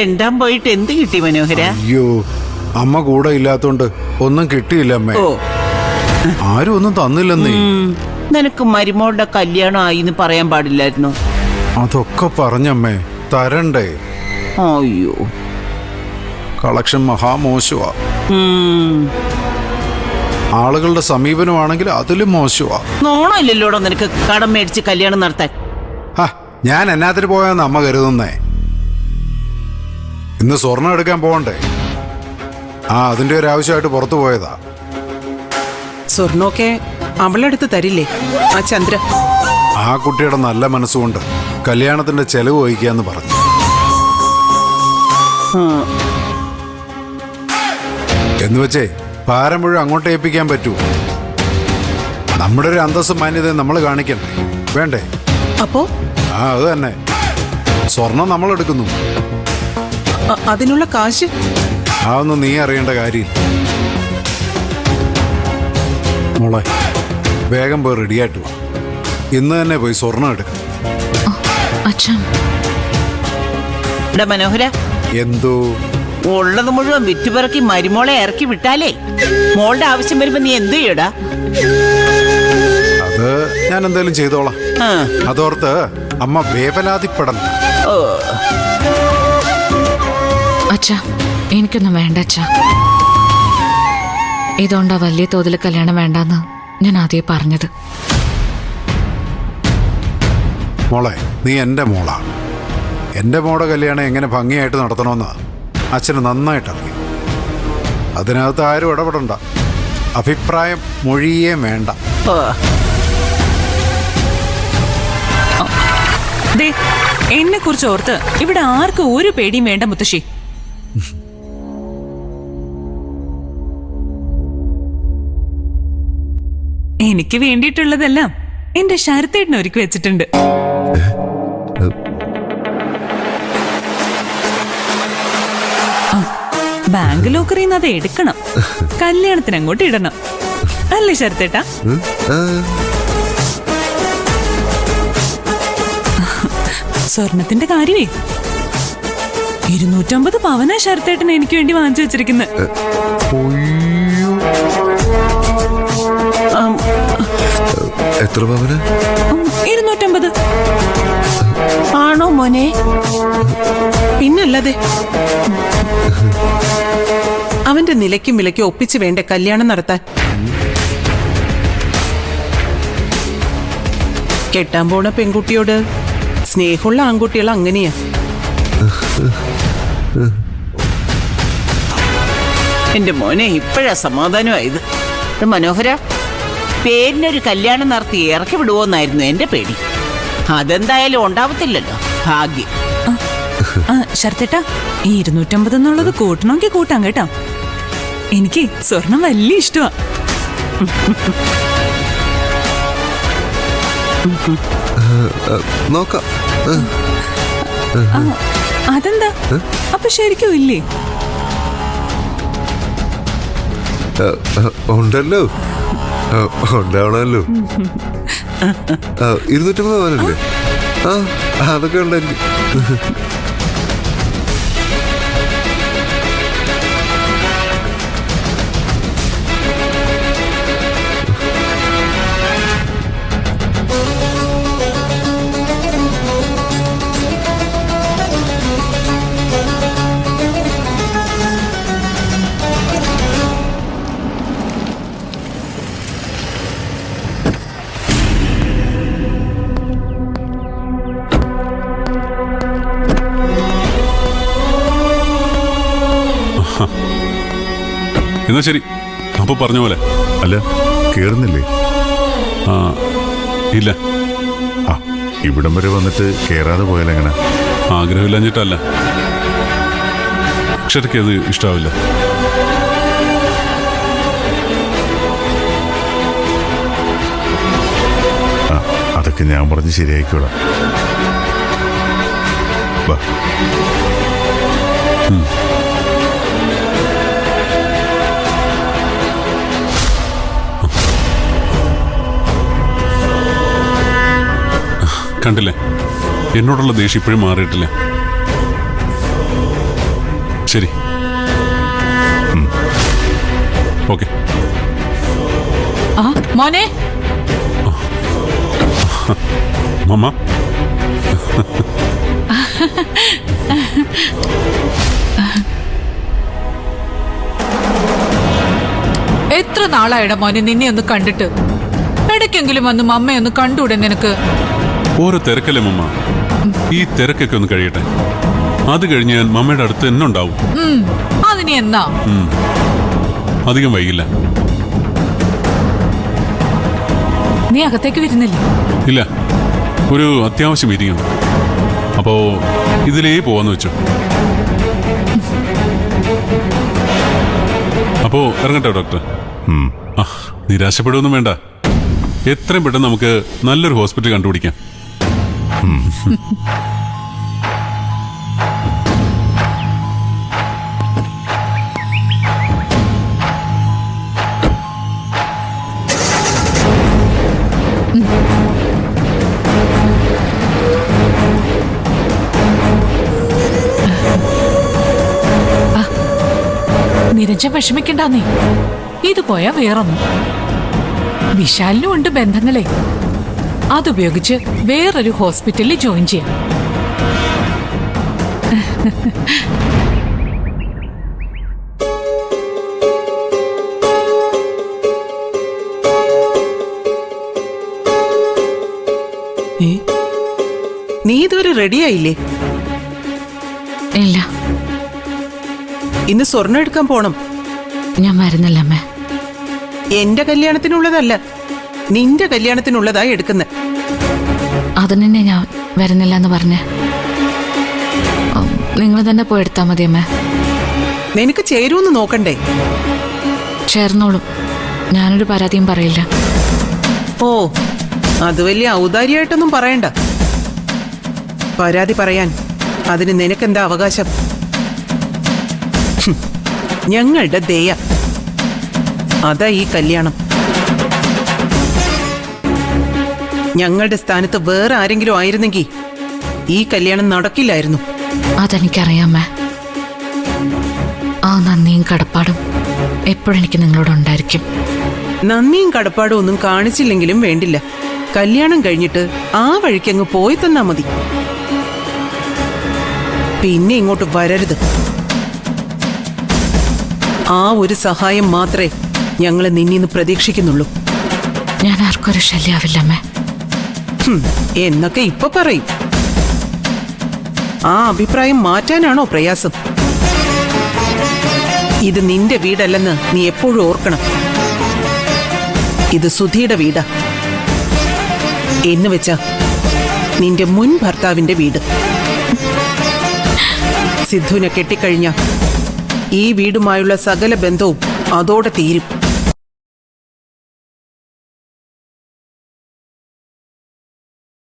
തെണ്ടാൻ പോയിട്ട് എന്ത് കിട്ടി മനോഹര? അയ്യോ, അമ്മ കൂടെ ഇല്ലാത്തോണ്ട് ഒന്നും കിട്ടിയില്ല അമ്മേ. ഓ, ആരും ഒന്നും തന്നില്ലെന്നേ. നിനക്ക് മരുമോളുടെ കല്യാണം ആയിന്ന് പറയാൻ പാടില്ലായിരുന്നു. അതൊക്കെ പറഞ്ഞമ്മേ, തരണ്ടേ? അയ്യോ, കളക്ഷൻ മഹാമോശമാ. ആളുകളുടെ സമീപനമാണെങ്കിൽ അതിലും മോശമാ. നോണമില്ലല്ലോടോ നിനക്ക് കടം മേടിച്ച് കല്യാണം നടത്താൻ. ഞാൻ എന്നാത്തിന് പോയാന്ന് അമ്മ കരുതുന്നേ? ഇന്ന് സ്വർണം എടുക്കാൻ പോകണ്ടേ? അതിന്റെ ഒരു ആവശ്യമായിട്ട് പുറത്തു പോയതാ. സ്വർണ്ണമൊക്കെ അവളെടുത്ത് തരില്ലേ ആ ചന്ദ്ര? ആ കുട്ടിയുടെ നല്ല മനസ്സുകൊണ്ട് കല്യാണത്തിന്റെ ചെലവ് വഹിക്കാന്ന് പറഞ്ഞു. എന്നുവെച്ചേ ഭാരം മുഴുവൻ അങ്ങോട്ട് ഏൽപ്പിക്കാൻ പറ്റൂ? നമ്മുടെ ഒരു അന്തസ്സും മാന്യതയും നമ്മൾ കാണിക്കണ്ടേ? വേണ്ടേ? അപ്പോ അത് തന്നെ. സ്വർണം നമ്മൾ എടുക്കുന്നു. അതിനുള്ള കാശ് അതൊന്നും നീ അറിയേണ്ട കാര്യമില്ല മോളെ. വേഗം പോയി റെഡിയായിട്ട് വാ. ഇന്ന് തന്നെ പോയി സ്വർണം എടുക്കും. മനോഹര, എന്തോ ഉള്ളത് മുഴുവൻ വിറ്റുപിറക്കി മരുമോളെ ഇറക്കി വിട്ടാലേ മോളുടെ ആവശ്യം വരുമ്പോ നീ എന്ത് ചെയ്യടാ? അത് ഞാൻ എന്തായാലും ചെയ്തോളാം. അതോർത്ത് അമ്മ വേവലാതിപ്പെടണ്ട. അച്ഛാ, എനിക്കൊന്നും വേണ്ട അച്ഛാ. ഇതുകൊണ്ടാ വലിയ തോതിൽ കല്യാണം വേണ്ടെന്ന് ഞാൻ ആദ്യം പറഞ്ഞത്. മോളെ, നീ എൻ്റെ മോളാ. എൻ്റെ മോടെ കല്യാണം എങ്ങനെ ഭംഗിയായിട്ട് നടത്തണമെന്ന് അച്ഛന് നന്നായിട്ടറിയാം. അതിനകത്ത് ആരും ഇടപെടണ്ട. അഭിപ്രായം മൊഴിയേ വേണ്ട. എന്നെ കുറിച്ച് ഓർത്ത് ഇവിടെ ആർക്കും ഒരു പേടിയും വേണ്ട മുത്തശ്ശി. എനിക്ക് വേണ്ടിയിട്ടുള്ളതെല്ലാം എന്റെ ശരത്തേട്ടന് ഒരുക്കി വെച്ചിട്ടുണ്ട്. ബാങ്ക് ലോക്കറിൽ നിന്ന് അത് എടുക്കണം, കല്യാണത്തിന് അങ്ങോട്ട് ഇടണം. അല്ലേ ശരത്തേട്ടാ? സ്വർണത്തിന്റെ കാര്യമേ 250 പവനാ ശരത്തേട്ടന് എനിക്ക് വേണ്ടി വാങ്ങിച്ചു വെച്ചിരിക്കുന്നത്. എത്ര പവന്? 250. ആണോ മോനെ? പിന്നല്ലാതെ അവന്റെ നിലയ്ക്കും വിലയ്ക്കും ഒപ്പിച്ച് വേണ്ട കല്യാണം നടത്താൻ. കെട്ടാൻ പോണ പെൺകുട്ടിയോട് സ്നേഹമുള്ള ആൺകുട്ടികൾ അങ്ങനെയാ. എന്റെ മോനെ ഇപ്പോഴാ സമാധാനമായത്. മനോഹര, പേരിനൊരു കല്യാണം നടത്തി ഇറക്കി വിടുവോന്നായിരുന്നു എന്റെ പേടി. അതെന്തായാലും ഉണ്ടാവത്തില്ലല്ലോ. ഭാഗ്യം. ശരത്തേട്ടാ, ഈ 250 എന്നുള്ളത് കൂട്ടണമെങ്കിൽ കൂട്ടാം കേട്ടോ. എനിക്ക് സ്വർണം വലിയ ഇഷ്ടമാ. നോക്കാം. അതെന്താ? അപ്പൊ ശരിക്കും ഇല്ലേ? ഉണ്ടല്ലോ, ഉണ്ടാവണല്ലോ. 250 പവനല്ലേ? അതൊക്കെ ഉണ്ടായിരിക്കും. എന്നാ ശരി, അപ്പൊ പറഞ്ഞ പോലെ. അല്ല, കേറുന്നില്ലേ? ഇല്ല. ഇവിടം വരെ വന്നിട്ട് കേറാതെ പോയാലെങ്ങനെ? ആഗ്രഹമില്ലഞ്ഞിട്ടല്ല, അക്ഷരയ്ക്ക് അത് ഇഷ്ടാവില്ല. അതൊക്കെ ഞാൻ പറഞ്ഞ് ശരിയായിക്കോളാം. കണ്ടില്ലേ, എന്നോടുള്ള ദേഷ്യം ഇപ്പോഴും മാറിയിട്ടില്ല. ശരി. ഓക്കെ. ആ മോനെ മമ്മ. എത്ര നാളായിട മോനെ നിന്നെ ഒന്ന് കണ്ടിട്ട്. ഇടയ്ക്കെങ്കിലും വന്ന് മമ്മയൊന്ന് കണ്ടൂടെ നിനക്ക്? ഓരോ തിരക്കല്ലേ മമ്മ. ഈ തിരക്കൊക്കെ ഒന്ന് കഴിയട്ടെ. അത് കഴിഞ്ഞ് ഞാൻ മമ്മയുടെ അടുത്ത് തന്നെ ഉണ്ടാവും. അതിനി എന്നാ? അധികം വൈകില്ല. നീ അകത്തേക്ക് വരുന്നില്ല? ഇല്ല, ഒരു അത്യാവശ്യം മീറ്റിംഗ് ഉണ്ട്. അപ്പോ ഇതിലേ പോവാന്ന് വെച്ചു. അപ്പോ ഇറങ്ങട്ടെ ഡോക്ടർ? നിരാശപ്പെടുകയൊന്നും വേണ്ട. എത്രയും പെട്ടെന്ന് നമുക്ക് നല്ലൊരു ഹോസ്പിറ്റൽ കണ്ടുപിടിക്കാം. നിരഞ്ജൻ വിഷമിക്കണ്ടെന്നേ. ഇത് പോയാ വേറൊന്നും. വിശാലിനും ഉണ്ട് ബന്ധങ്ങളെ. അതുപയോഗിച്ച് വേറൊരു ഹോസ്പിറ്റലിൽ ജോയിൻ ചെയ്യാം. നീ ഇതുവരെ റെഡിയായില്ലേ? ഇല്ല, ഇന്ന് സ്വർണ്ണം എടുക്കാൻ പോണം. ഞാൻ വരുന്നില്ല അമ്മേ. എന്റെ കല്യാണത്തിനുള്ളതല്ല, നിന്റെ കല്യാണത്തിനുള്ളതായി എടുക്കുന്നത്. അതിനെ ഞാൻ വരുന്നില്ല എന്ന് പറഞ്ഞേ. നിങ്ങൾ തന്നെ പോയി എടുത്താൽ മതി അമ്മേ. നിനക്ക് ചേരൂന്ന് നോക്കണ്ടേ? ചേർന്നോളും, ഞാനൊരു പരാതിയും പറയില്ല. ഓ, അത് വലിയ ഔദാര്യമായിട്ടൊന്നും പറയണ്ട. പരാതി പറയാൻ അതിന് നിനക്കെന്താ അവകാശം? ഞങ്ങളുടെ ദയ, അതാ ഈ കല്യാണം. ഞങ്ങളുടെ സ്ഥാനത്ത് വേറെ ആരെങ്കിലും ആയിരുന്നെങ്കിൽ ഈ കല്യാണം നടക്കില്ലായിരുന്നു. അതെനിക്കറിയാമേ. ആ നന്ദിയും കടപ്പാടും എപ്പോഴെനിക്ക് നിങ്ങളോടുണ്ടായിരിക്കും. നന്ദിയും കടപ്പാടും ഒന്നും കാണിച്ചില്ലെങ്കിലും വേണ്ടില്ല. കല്യാണം കഴിഞ്ഞിട്ട് ആ വഴിക്കങ്ങ് പോയി തന്നാ മതി. പിന്നെ ഇങ്ങോട്ട് വരരുത്. ആ ഒരു സഹായം മാത്രമേ ഞങ്ങൾ നിന്നിന്ന് പ്രതീക്ഷിക്കുന്നുള്ളൂ. ഞാൻ ആർക്കൊരു ശല്യാവില്ലമ്മേ. എന്നൊക്കെ ഇപ്പൊ പറയും. ആ അഭിപ്രായം മാറ്റാനാണോ പ്രയാസം? ഇത് നിന്റെ വീടല്ലെന്ന് നീ എപ്പോഴും ഓർക്കണം. ഇത് സുധിയുടെ വീടാ. എന്ന് വെച്ചാ നിന്റെ മുൻ ഭർത്താവിന്റെ വീട്. സിദ്ധുവിനെ കെട്ടിക്കഴിഞ്ഞ ഈ വീടുമായുള്ള സകല ബന്ധവും അതോടെ തീരും.